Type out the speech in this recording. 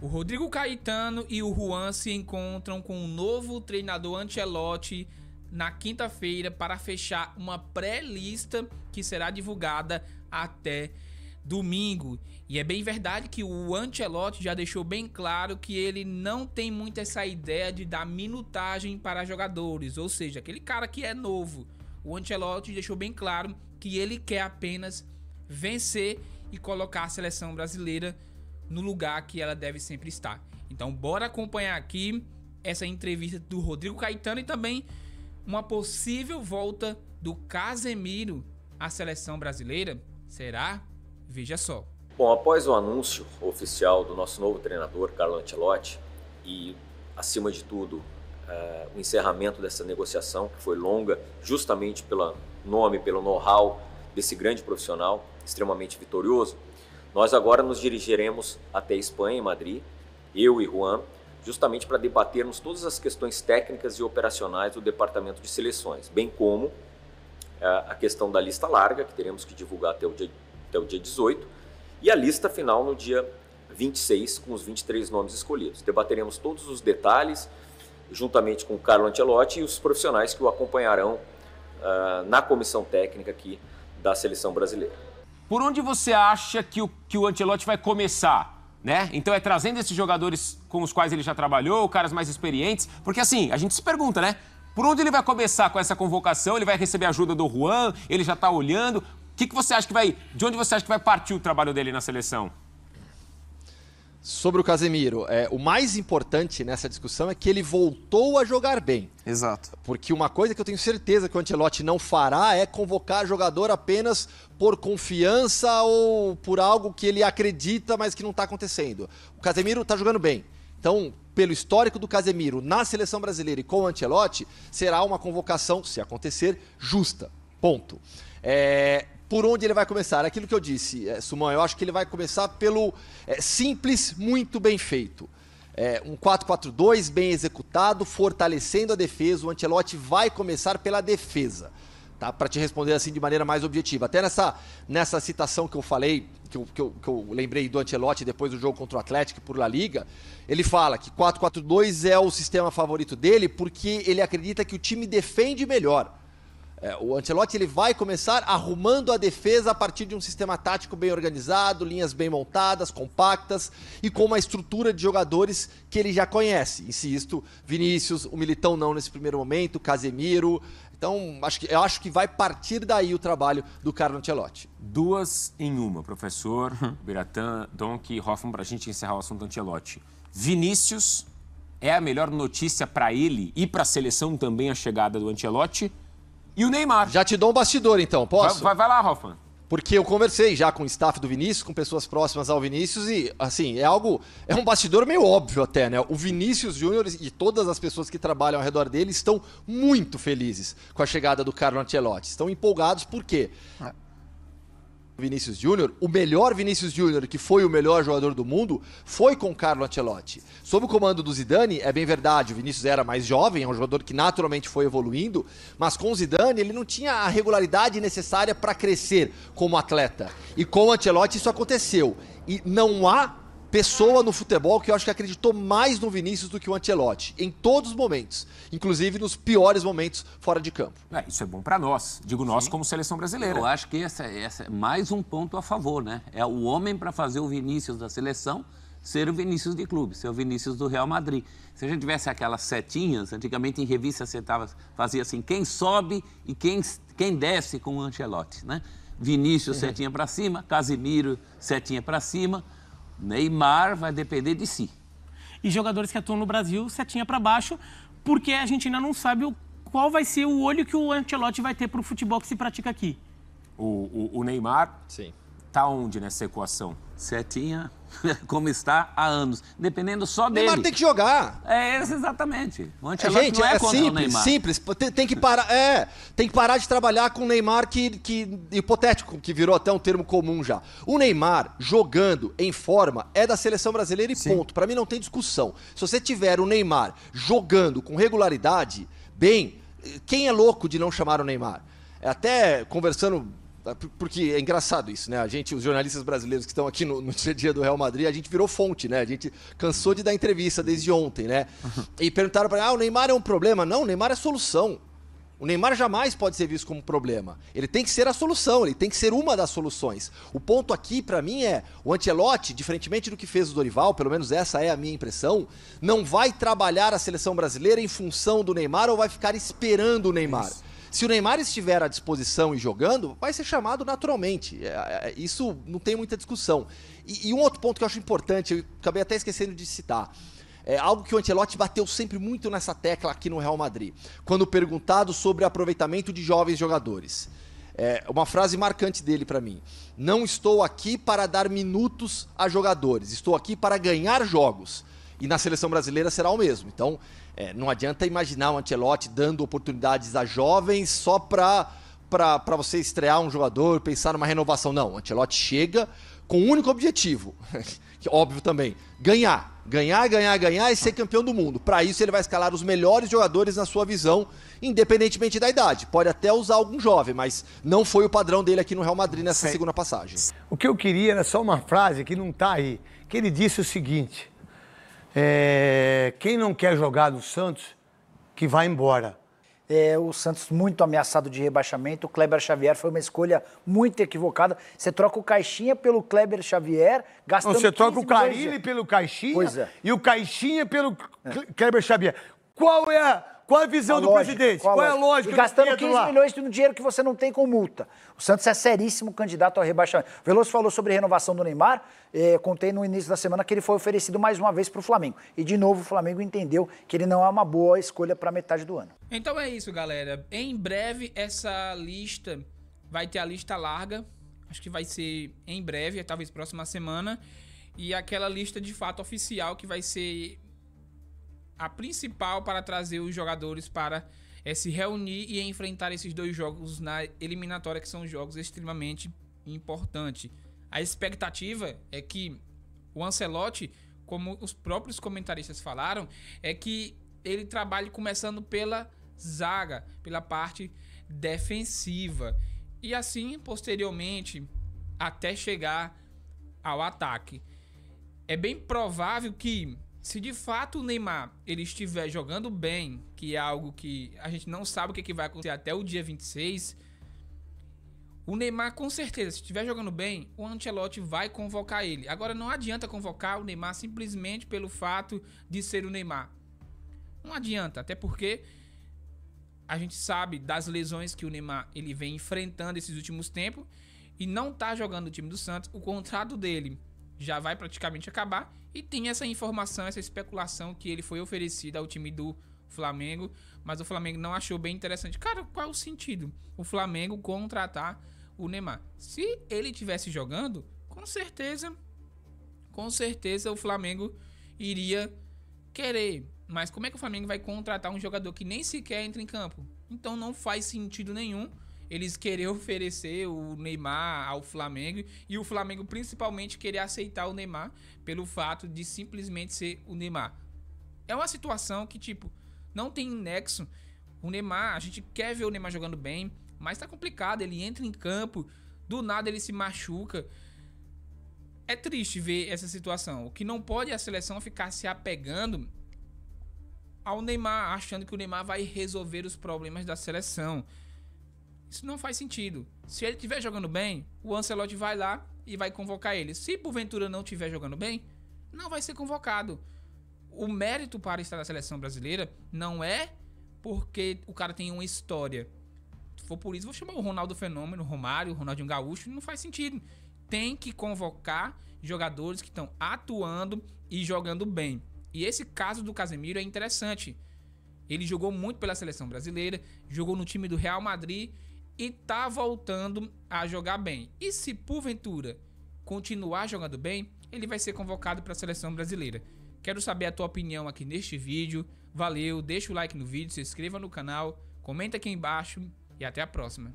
O Rodrigo Caetano e o Juan se encontram com o novo treinador Ancelotti na quinta-feira para fechar uma pré-lista que será divulgada até domingo. E é bem verdade que o Ancelotti já deixou bem claro que ele não tem muito essa ideia de dar minutagem para jogadores, ou seja, aquele cara que é novo. O Ancelotti deixou bem claro que ele quer apenas vencer e colocar a seleção brasileira no lugar que ela deve sempre estar. Então bora acompanhar aqui essa entrevista do Rodrigo Caetano e também uma possível volta do Casemiro à seleção brasileira. Será? Veja só. Bom, após o anúncio oficial do nosso novo treinador, Carlo Ancelotti, e acima de tudo o encerramento dessa negociação, que foi longa, justamente pelo nome, pelo know-how desse grande profissional, extremamente vitorioso, nós agora nos dirigiremos até a Espanha, em Madrid, eu e Juan, justamente para debatermos todas as questões técnicas e operacionais do departamento de seleções, bem como a questão da lista larga, que teremos que divulgar até o dia 18, e a lista final no dia 26, com os 23 nomes escolhidos. Debateremos todos os detalhes, juntamente com o Carlo Ancelotti e os profissionais que o acompanharão na comissão técnica aqui da seleção brasileira. Por onde você acha que o Ancelotti vai começar, né? Então é trazendo esses jogadores com os quais ele já trabalhou, caras mais experientes, porque assim, a gente se pergunta, né? Por onde ele vai começar com essa convocação? Ele vai receber a ajuda do Juan? Ele já tá olhando? O que você acha que vai... De onde você acha que vai partir o trabalho dele na seleção? Sobre o Casemiro, o mais importante nessa discussão é que ele voltou a jogar bem. Exato. Porque uma coisa que eu tenho certeza que o Ancelotti não fará é convocar jogador apenas por confiança ou por algo que ele acredita, mas que não está acontecendo. O Casemiro está jogando bem. Então, pelo histórico do Casemiro na seleção brasileira e com o Ancelotti, será uma convocação, se acontecer, justa. Ponto. Por onde ele vai começar? Aquilo que eu disse, Suman, eu acho que ele vai começar pelo simples, muito bem feito. Um 4-4-2 bem executado, fortalecendo a defesa. O Ancelotti vai começar pela defesa, tá? Para te responder assim de maneira mais objetiva. Até nessa citação que eu falei, que eu lembrei do Ancelotti depois do jogo contra o Atlético por La Liga, ele fala que 4-4-2 é o sistema favorito dele porque ele acredita que o time defende melhor. O Ancelotti ele vai começar arrumando a defesa a partir de um sistema tático bem organizado, linhas bem montadas, compactas e com uma estrutura de jogadores que ele já conhece. Insisto, Vinícius, o Militão não nesse primeiro momento, Casemiro. Então, eu acho que vai partir daí o trabalho do Carlo Ancelotti. Duas em uma, professor Biratã, Donk e Hoffman, para a gente encerrar o assunto Ancelotti. Vinícius, é a melhor notícia para ele e para a seleção também a chegada do Ancelotti? E o Neymar. Já te dou um bastidor, então, posso? Vai lá, Hoffman. Porque eu conversei já com o staff do Vinícius, com pessoas próximas ao Vinícius e, assim, é um bastidor meio óbvio até, né? O Vinícius Júnior e todas as pessoas que trabalham ao redor dele estão muito felizes com a chegada do Carlo Ancelotti. Estão empolgados por quê? Vinícius Júnior, o melhor Vinícius Júnior, que foi o melhor jogador do mundo, foi com Carlo Ancelotti. Sob o comando do Zidane, é bem verdade, o Vinícius era mais jovem, é um jogador que naturalmente foi evoluindo, mas com o Zidane ele não tinha a regularidade necessária para crescer como atleta. E com o Ancelotti isso aconteceu. E não há pessoa no futebol que eu acho que acreditou mais no Vinícius do que o Ancelotti, em todos os momentos, inclusive nos piores momentos fora de campo. Isso é bom para nós, digo nós como seleção brasileira. Eu acho que essa é mais um ponto a favor, né? É o homem para fazer o Vinícius da seleção ser o Vinícius de clube, ser o Vinícius do Real Madrid. Se a gente tivesse aquelas setinhas, antigamente em revista você fazia assim, quem sobe e quem desce com o Ancelotti, né? Vinícius, setinha para cima, Casemiro, setinha para cima, Neymar vai depender de si. E jogadores que atuam no Brasil, setinha para baixo, porque a gente ainda não sabe qual vai ser o olho que o Ancelotti vai ter para o futebol que se pratica aqui. O Neymar está onde nessa equação? Setinha, como está há anos, dependendo só dele. O Neymar tem que jogar. Exatamente. O Ancelotti gente, não é contra o Neymar. Simples. Tem que parar de trabalhar com o Neymar que hipotético, que virou até um termo comum já. O Neymar jogando em forma é da seleção brasileira e ponto. Para mim não tem discussão. Se você tiver o Neymar jogando com regularidade, bem, quem é louco de não chamar o Neymar? Até conversando Porque é engraçado isso, né? A gente, os jornalistas brasileiros que estão aqui no dia a dia do Real Madrid, a gente virou fonte, né? A gente cansou de dar entrevista desde ontem, né? E perguntaram para ele, o Neymar é um problema. Não, o Neymar é solução. O Neymar jamais pode ser visto como problema. Ele tem que ser a solução, ele tem que ser uma das soluções. O ponto aqui, para mim, é o Ancelotti, diferentemente do que fez o Dorival, pelo menos essa é a minha impressão, não vai trabalhar a seleção brasileira em função do Neymar ou vai ficar esperando o Neymar. Isso. Se o Neymar estiver à disposição e jogando, vai ser chamado naturalmente. Isso não tem muita discussão. E um outro ponto que eu acho importante, eu acabei até esquecendo de citar, é algo que o Ancelotti bateu sempre muito nessa tecla aqui no Real Madrid, quando perguntado sobre aproveitamento de jovens jogadores. Uma frase marcante dele para mim. Não estou aqui para dar minutos a jogadores, estou aqui para ganhar jogos. E na seleção brasileira será o mesmo. Então, não adianta imaginar o Ancelotti dando oportunidades a jovens só para você estrear um jogador, pensar numa renovação. Não, o Ancelotti chega com um único objetivo, que óbvio também, ganhar e ser campeão do mundo. Para isso ele vai escalar os melhores jogadores na sua visão, independentemente da idade. Pode até usar algum jovem, mas não foi o padrão dele aqui no Real Madrid nessa segunda passagem. O que eu queria era só uma frase que não está aí, que ele disse o seguinte, quem não quer jogar no Santos, que vai embora. O Santos muito ameaçado de rebaixamento, o Kleber Xavier foi uma escolha muito equivocada. Você troca o Caixinha pelo Kleber Xavier, gastando você troca o Carille pelo Caixinha e o Caixinha pelo Kleber Xavier. Qual é a visão do presidente? Qual é a lógica? E gastando 15 milhões de dinheiro que você não tem com multa. O Santos é seríssimo candidato ao rebaixamento. O Veloso falou sobre renovação do Neymar. Contei no início da semana que ele foi oferecido mais uma vez para o Flamengo. E de novo o Flamengo entendeu que ele não é uma boa escolha para metade do ano. Então é isso, galera. Em breve essa lista vai ter a lista larga. Acho que vai ser em breve, talvez próxima semana. E aquela lista de fato oficial que vai ser a principal para trazer os jogadores para se reunir e enfrentar esses dois jogos na eliminatória, que são jogos extremamente importantes. A expectativa é que o Ancelotti, como os próprios comentaristas falaram, é que ele trabalhe começando pela zaga, pela parte defensiva, e assim, posteriormente, até chegar ao ataque. É bem provável que, se de fato o Neymar ele estiver jogando bem, que é algo que a gente não sabe o que vai acontecer até o dia 26, o Neymar com certeza, se estiver jogando bem, o Ancelotti vai convocar ele. Agora não adianta convocar o Neymar simplesmente pelo fato de ser o Neymar. Não adianta, até porque a gente sabe das lesões que o Neymar ele vem enfrentando esses últimos tempos e não tá jogando no time do Santos. O contrato dele já vai praticamente acabar e tem essa informação, essa especulação que ele foi oferecido ao time do Flamengo, mas o Flamengo não achou bem interessante. Cara, qual é o sentido? O Flamengo contratar o Neymar. Se ele tivesse jogando, com certeza o Flamengo iria querer. Mas como é que o Flamengo vai contratar um jogador que nem sequer entra em campo? Então não faz sentido nenhum eles querer oferecer o Neymar ao Flamengo e o Flamengo principalmente querer aceitar o Neymar pelo fato de simplesmente ser o Neymar. É uma situação que, tipo, não tem nexo. O Neymar, a gente quer ver o Neymar jogando bem, mas tá complicado. Ele entra em campo, do nada ele se machuca. É triste ver essa situação. O que não pode é a seleção ficar se apegando ao Neymar, achando que o Neymar vai resolver os problemas da seleção. Isso não faz sentido. Se ele estiver jogando bem, o Ancelotti vai lá e vai convocar ele. Se porventura não estiver jogando bem, não vai ser convocado. O mérito para estar na seleção brasileira não é porque o cara tem uma história. Se for por isso, vou chamar o Ronaldo Fenômeno, Romário, Ronaldinho Gaúcho. Não faz sentido. Tem que convocar jogadores que estão atuando e jogando bem. E esse caso do Casemiro é interessante. Ele jogou muito pela seleção brasileira, jogou no time do Real Madrid e tá voltando a jogar bem. E se porventura continuar jogando bem, ele vai ser convocado para a seleção brasileira. Quero saber a tua opinião aqui neste vídeo. Valeu, deixa o like no vídeo, se inscreva no canal, comenta aqui embaixo e até a próxima.